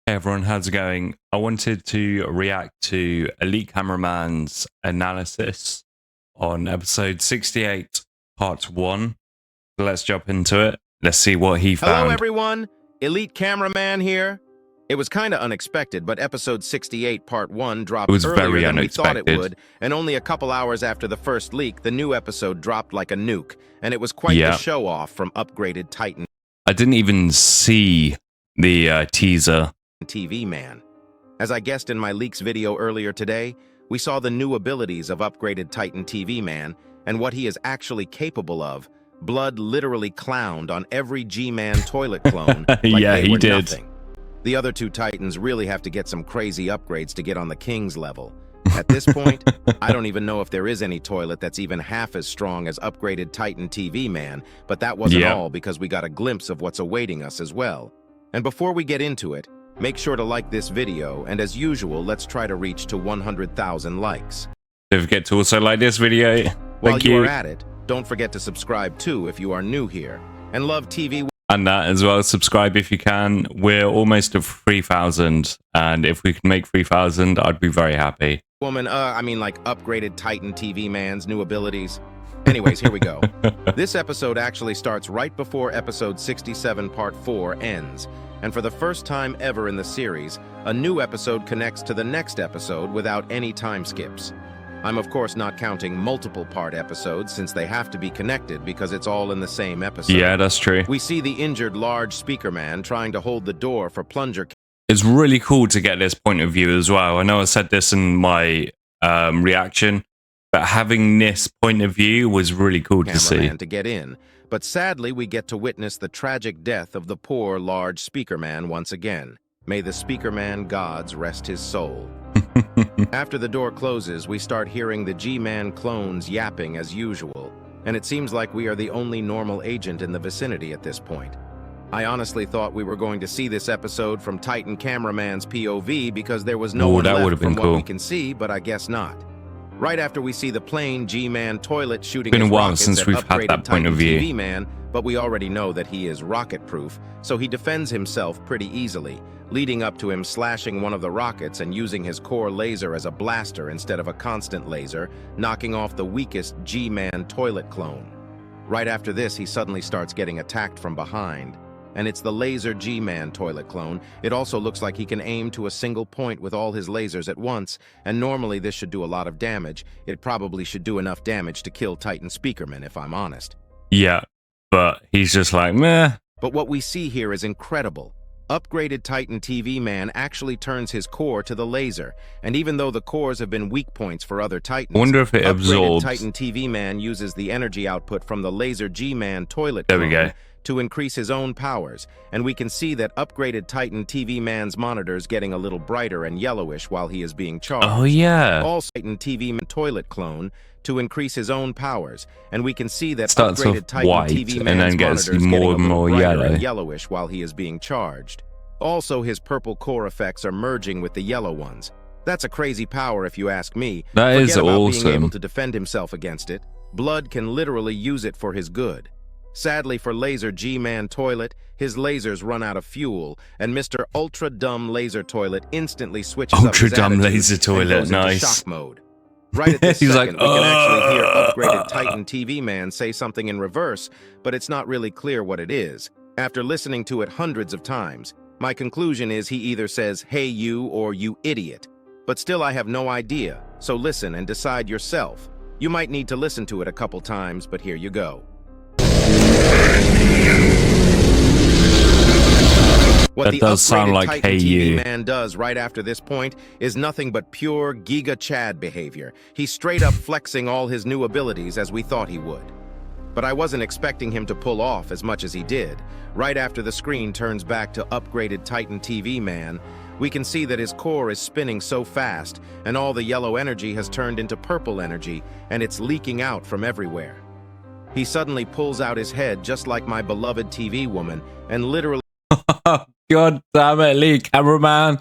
Hey everyone, how's it going? I wanted to react to Elite Cameraman's analysis on episode 68, part 1. So let's jump into it. Let's see what he found. Hello everyone, Elite Cameraman here. It was kind of unexpected, but episode 68, part 1 dropped earlier than we thought it would, and only a couple hours after the first leak, the new episode dropped like a nuke, and it was quite the show-off from upgraded Titan. I didn't even see the teaser. TV Man. As I guessed in my leaks video earlier today, we saw the new abilities of upgraded Titan TV Man and what he is actually capable of. Blood literally clowned on every G-Man toilet clone like yeah, they he were did. Nothing. The other two Titans really have to get some crazy upgrades to get on the King's level. At this point, I don't even know if there is any toilet that's even half as strong as upgraded Titan TV Man, but that wasn't all because we got a glimpse of what's awaiting us as well. And before we get into it, make sure to like this video, and as usual, let's try to reach to 100,000 likes. Don't forget to also like this video. While you are at it, don't forget to subscribe too if you are new here, and love TV. And that as well, subscribe if you can. We're almost at 3,000, and if we can make 3,000, I'd be very happy. I mean like upgraded Titan TV Man's new abilities. Anyways, here we go. This episode actually starts right before episode 67 part 4 ends. And for the first time ever in the series, a new episode connects to the next episode without any time skips. I'm of course not counting multiple part episodes since they have to be connected because it's all in the same episode. Yeah, that's true. We see the injured large speaker man trying to hold the door for plunger. It's really cool to get this point of view as well. I know I said this in my reaction, but having this point of view was really cool to see. To get in. But sadly, we get to witness the tragic death of the poor, large speaker man once again. May the speaker man gods rest his soul. After the door closes, we start hearing the G-Man clones yapping as usual, and it seems like we are the only normal agent in the vicinity at this point. I honestly thought we were going to see this episode from Titan Cameraman's POV because there was no one left from what we can see, but I guess not. Right after we see the plain G-Man toilet shooting his rockets. It's been a while since we've had that point of view. TV Man, but we already know that he is rocket-proof, so he defends himself pretty easily, leading up to him slashing one of the rockets and using his core laser as a blaster instead of a constant laser, knocking off the weakest G-Man toilet clone. Right after this, he suddenly starts getting attacked from behind. And it's the laser G-Man toilet clone. It also looks like he can aim to a single point with all his lasers at once, and normally this should do a lot of damage. It probably should do enough damage to kill Titan Speakerman, if I'm honest. Yeah, but he's just like, meh. But what we see here is incredible. Upgraded Titan TV Man actually turns his core to the laser, and even though the cores have been weak points for other Titans, I wonder if it absorbs. Titan TV Man uses the energy output from the laser G-Man toilet clone. There we go. To increase his own powers, and we can see that upgraded Titan TV Man's monitors getting a little brighter and yellowish while he is being charged. Oh yeah. Also Titan TV Man toilet clone to increase his own powers, and we can see that starts upgraded Titan white TV and Man's then gets monitors more and more yellow. And yellowish while he is being charged. Also, his purple core effects are merging with the yellow ones. That's a crazy power if you ask me. That is Forget about awesome. being able to defend himself against it. Blood can literally use it for his good. Sadly for Laser G-Man Toilet, his lasers run out of fuel, and Mr. Ultra Dumb Laser Toilet instantly switches up his Dumb attitude Laser Toilet, and goes into nice. shock mode. Right at this He's second, like, we can actually hear upgraded Titan TV Man say something in reverse, but it's not really clear what it is. After listening to it hundreds of times, my conclusion is he either says, "Hey you," or "You idiot." But still I have no idea, so listen and decide yourself. You might need to listen to it a couple times, but here you go. What that does sound like Titan "Hey TV you." Man does right after this point is nothing but pure Giga Chad behavior. He's straight up flexing all his new abilities as we thought he would. But I wasn't expecting him to pull off as much as he did. Right after the screen turns back to upgraded Titan TV Man, we can see that his core is spinning so fast, and all the yellow energy has turned into purple energy, and it's leaking out from everywhere. He suddenly pulls out his head just like my beloved TV woman, and literally God damn it, Elite Cameraman.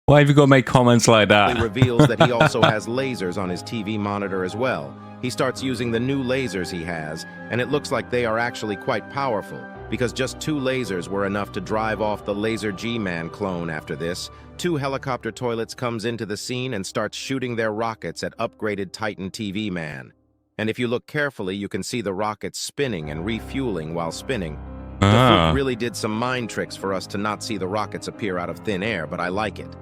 Why have you got to make comments like that? reveals that he also has lasers on his TV monitor as well. He starts using the new lasers he has, and it looks like they are actually quite powerful. Because just 2 lasers were enough to drive off the Laser G-Man clone. After this, 2 helicopter toilets comes into the scene and starts shooting their rockets at upgraded Titan TV Man. And if you look carefully, you can see the rockets spinning and refueling while spinning. The Fook really did some mind tricks for us to not see the rockets appear out of thin air, but I like it.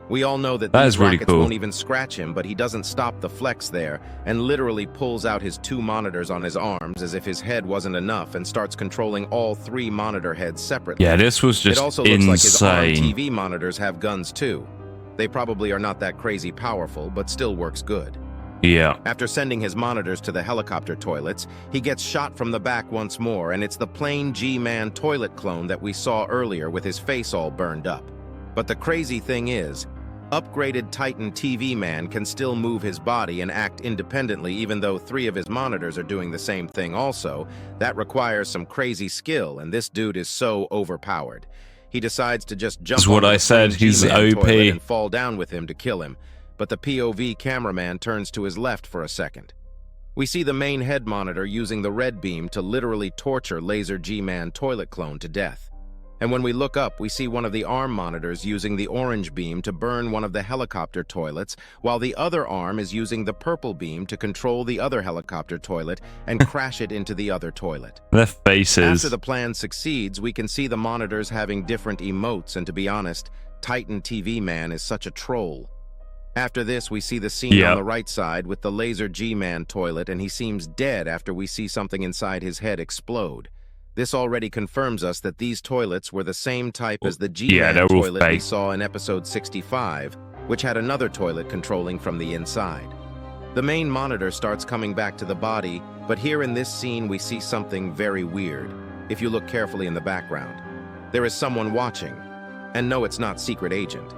We all know that these rockets won't even scratch him, but he doesn't stop the flex there and literally pulls out his 2 monitors on his arms as if his head wasn't enough and starts controlling all 3 monitor heads separately. Yeah, this was just It also looks like his ARM TV monitors have guns too. They probably are not that crazy powerful, but still works good. Yeah. After sending his monitors to the helicopter toilets, he gets shot from the back once more, and it's the plain G-Man toilet clone that we saw earlier with his face all burned up. But the crazy thing is, upgraded Titan TV Man can still move his body and act independently even though 3 of his monitors are doing the same thing also. That requires some crazy skill, and this dude is so overpowered. He decides to just jump on the he's OP and fall down with him to kill him, but the POV cameraman turns to his left for a second. We see the main head monitor using the red beam to literally torture Laser G-Man toilet clone to death. And when we look up, we see one of the arm monitors using the orange beam to burn one of the helicopter toilets, while the other arm is using the purple beam to control the other helicopter toilet and crash it into the other toilet. Their faces. After the plan succeeds, we can see the monitors having different emotes, and to be honest, Titan TV Man is such a troll. After this, we see the scene on the right side with the Laser G-Man toilet, and he seems dead after we see something inside his head explode. This already confirms us that these toilets were the same type as the G-Man toilet we saw in episode 65, which had another toilet controlling from the inside. The main monitor starts coming back to the body, but here in this scene we see something very weird. If you look carefully in the background, there is someone watching. And no, it's not Secret Agent.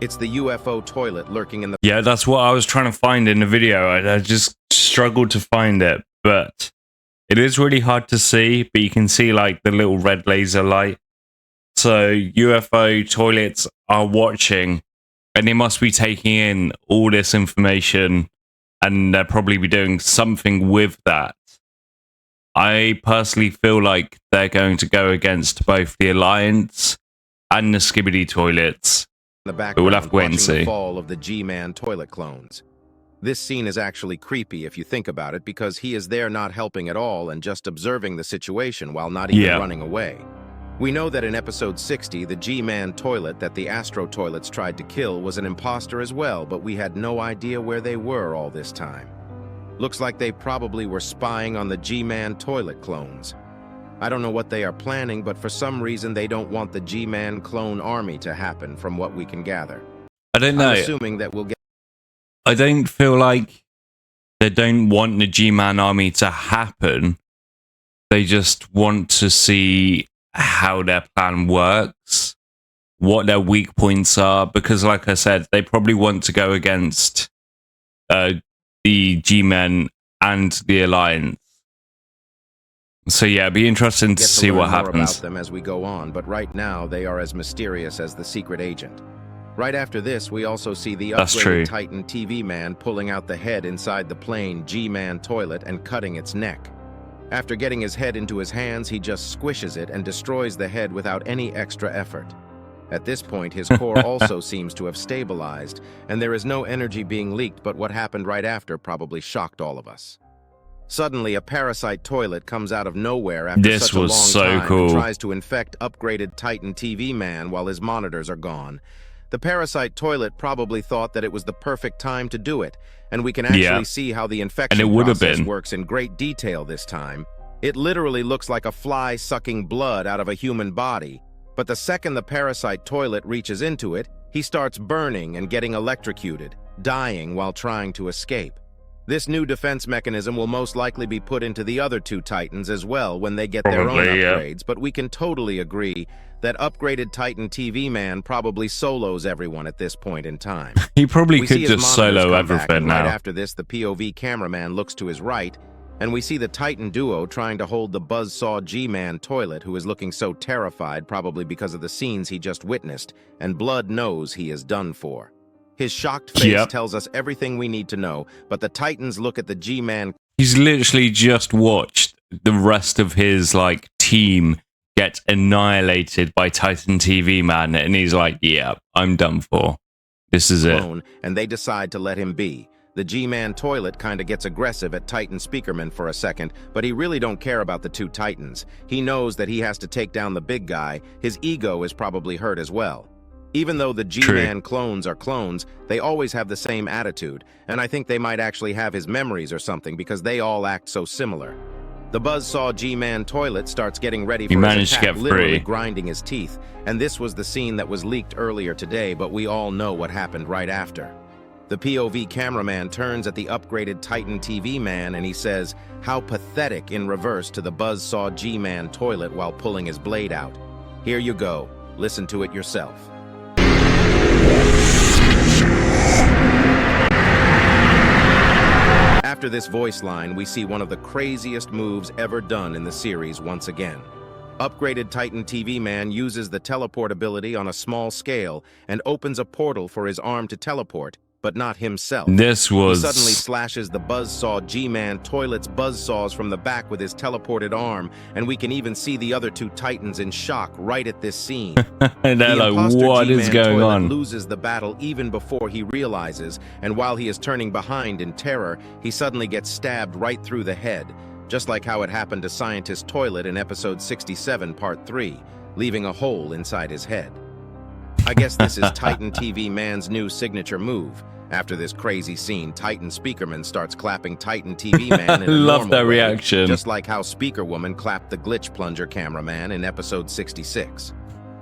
It's the UFO toilet lurking in the... Yeah, that's what I was trying to find in the video. I just struggled to find it, but... It is really hard to see, but you can see like the little red laser light. So UFO toilets are watching, and they must be taking in all this information, and they'll probably be doing something with that. I personally feel like they're going to go against both the Alliance and the SKIBIDI toilets. But we'll have to wait and see. The fall of the G-Man toilet clones. This scene is actually creepy if you think about it, because he is there not helping at all and just observing the situation while not even running away. We know that in episode 60, the G-Man toilet that the Astro toilets tried to kill was an imposter as well, but we had no idea where they were all this time. Looks like they probably were spying on the G-Man toilet clones. I don't know what they are planning, but for some reason they don't want the G-Man clone army to happen, from what we can gather. I don't know. I'm assuming that we'll get... I don't feel like they don't want the G-Man army to happen. They just want to see how their plan works, what their weak points are, because like I said, they probably want to go against the G-Men and the Alliance. So yeah, it'd be interesting to see what happens. More about them as we go on, but right now they are as mysterious as the Secret Agent. Right after this, we also see the upgraded Titan TV Man pulling out the head inside the plain G-Man toilet and cutting its neck. After getting his head into his hands, he just squishes it and destroys the head without any extra effort. At this point, his core also seems to have stabilized, and there is no energy being leaked, but what happened right after probably shocked all of us. Suddenly, a parasite toilet comes out of nowhere after such a long time and tries to infect upgraded Titan TV Man while his monitors are gone. The parasite toilet probably thought that it was the perfect time to do it, and we can actually see how the infection process works in great detail this time. It literally looks like a fly sucking blood out of a human body, but the second the parasite toilet reaches into it, he starts burning and getting electrocuted, dying while trying to escape. This new defense mechanism will most likely be put into the other 2 Titans as well when they get their own upgrades, but we can totally agree that upgraded Titan TV Man probably solos everyone at this point in time. He probably could just solo everything now. Right after this, the POV cameraman looks to his right, and we see the Titan duo trying to hold the buzzsaw G-Man toilet, who is looking so terrified, probably because of the scenes he just witnessed, and Blood knows he is done for. His shocked face tells us everything we need to know, but the Titans look at the G-Man. He's literally just watched the rest of his, like, team gets annihilated by Titan TV Man, and he's like, yeah, I'm done for. This is it. And they decide to let him be. The G-Man toilet kinda gets aggressive at Titan Speakerman for a second, but he really don't care about the two Titans. He knows that he has to take down the big guy. His ego is probably hurt as well. Even though the G-Man clones are clones, they always have the same attitude, and I think they might actually have his memories or something because they all act so similar. The Buzzsaw G-Man toilet starts getting ready for his attack, literally grinding his teeth, and this was the scene that was leaked earlier today, but we all know what happened right after. The POV cameraman turns at the upgraded Titan TV man and he says, "How pathetic," in reverse to the Buzzsaw G-Man toilet while pulling his blade out. Here you go. Listen to it yourself. After this voice line, we see one of the craziest moves ever done in the series once again. Upgraded Titan TV man uses the teleport ability on a small scale and opens a portal for his arm to teleport, but not himself. He suddenly slashes the Buzzsaw G-Man toilet's buzzsaws from the back with his teleported arm, and we can even see the other two Titans in shock right at this scene. And they're like, what is going on? Loses the battle even before he realizes, and while he is turning behind in terror, he suddenly gets stabbed right through the head, just like how it happened to Scientist Toilet in episode 67, part 3, leaving a hole inside his head. I guess this is Titan TV man's new signature move. After this crazy scene, Titan Speakerman starts clapping Titan TV man in a love that reaction. Just like how Speaker Woman clapped the Glitch Plunger cameraman in episode 66.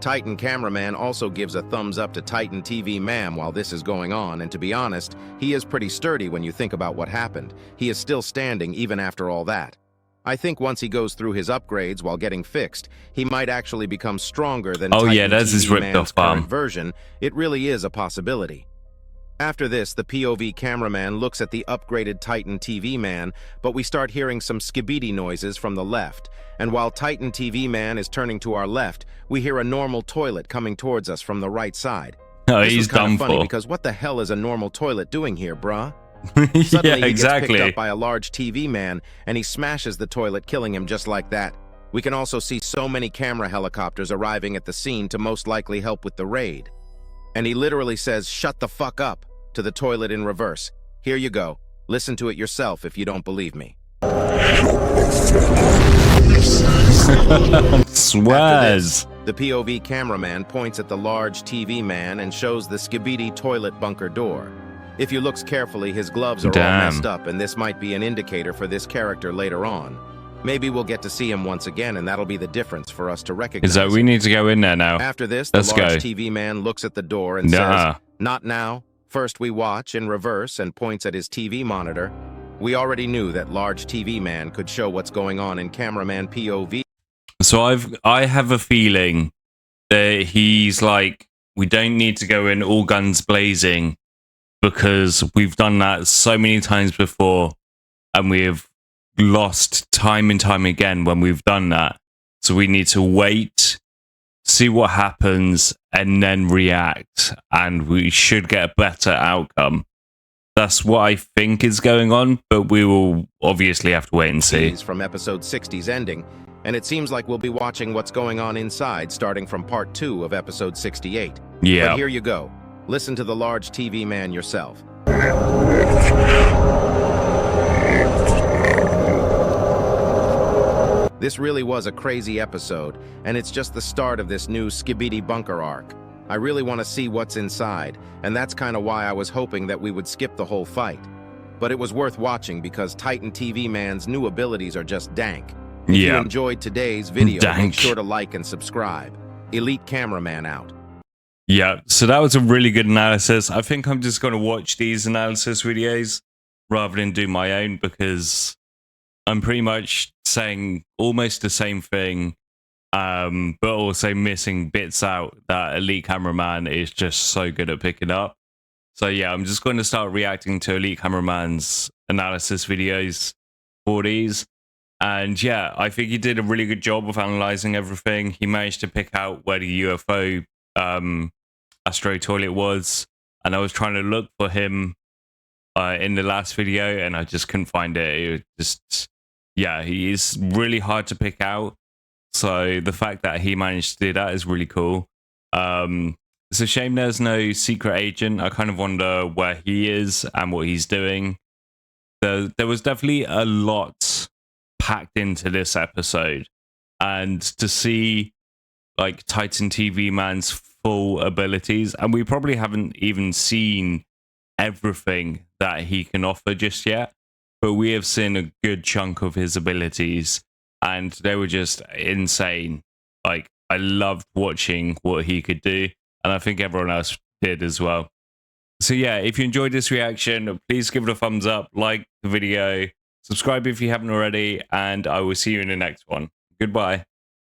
Titan cameraman also gives a thumbs up to Titan TV man while this is going on, and to be honest, he is pretty sturdy when you think about what happened. He is still standing even after all that. I think once he goes through his upgrades while getting fixed, he might actually become stronger than Titan TV man's current version. It really is a possibility. After this, the POV cameraman looks at the upgraded Titan TV man, but we start hearing some skibidi noises from the left, and while Titan TV man is turning to our left, we hear a normal toilet coming towards us from the right side. Oh, he's done funny for. Because what the hell is a normal toilet doing here, bruh? Yeah, Suddenly he exactly. gets picked up by a large TV man, and he smashes the toilet, killing him just like that. We can also see so many camera helicopters arriving at the scene to most likely help with the raid. And he literally says, "Shut the fuck up," to the toilet in reverse. Here you go. Listen to it yourself if you don't believe me. Swears. The POV cameraman points at the large TV man and shows the skibidi toilet bunker door. If you look carefully, his gloves are all messed up, and this might be an indicator for this character later on. Maybe we'll get to see him once again, and that'll be the difference for us to recognize. Is that we need to go in there now? After this, the large TV man looks at the door and says, "Not now. First we watch," in reverse, and points at his TV monitor. We already knew that large TV man could show what's going on in cameraman POV. So I have a feeling that he's like, we don't need to go in all guns blazing because we've done that so many times before and we have lost time and time again when we've done that. So we need to wait, see what happens, and then react, and we should get a better outcome. That's what I think is going on, but we will obviously have to wait and see. From episode 60's ending, and it seems like we'll be watching what's going on inside starting from part 2 of episode 68. Yeah. But here you go. Listen to the large TV man yourself. This really was a crazy episode, and it's just the start of this new Skibidi bunker arc. I really want to see what's inside, and that's kind of why I was hoping that we would skip the whole fight. But it was worth watching because Titan TV man's new abilities are just dank. If you enjoyed today's video, make sure to like and subscribe. Elite Cameraman out. Yeah, so that was a really good analysis. I think I'm just going to watch these analysis videos rather than do my own because I'm pretty much saying almost the same thing, but also missing bits out that Elite Cameraman is just so good at picking up. So yeah, I'm just going to start reacting to Elite Cameraman's analysis videos for these. And yeah, I think he did a really good job of analyzing everything. He managed to pick out where the UFO Astro toilet was, and I was trying to look for him in the last video, and I just couldn't find it. It was just, yeah, he is really hard to pick out. So the fact that he managed to do that is really cool. It's a shame there's no secret agent. I kind of wonder where he is and what he's doing. There was definitely a lot packed into this episode, and to see like Titan TV Man's full abilities, and we probably haven't even seen everything that he can offer just yet, but we have seen a good chunk of his abilities, and they were just insane. Like, I loved watching what he could do, and I think everyone else did as well. So yeah, if you enjoyed this reaction, please give it a thumbs up, like the video, subscribe if you haven't already, and I will see you in the next one. Goodbye.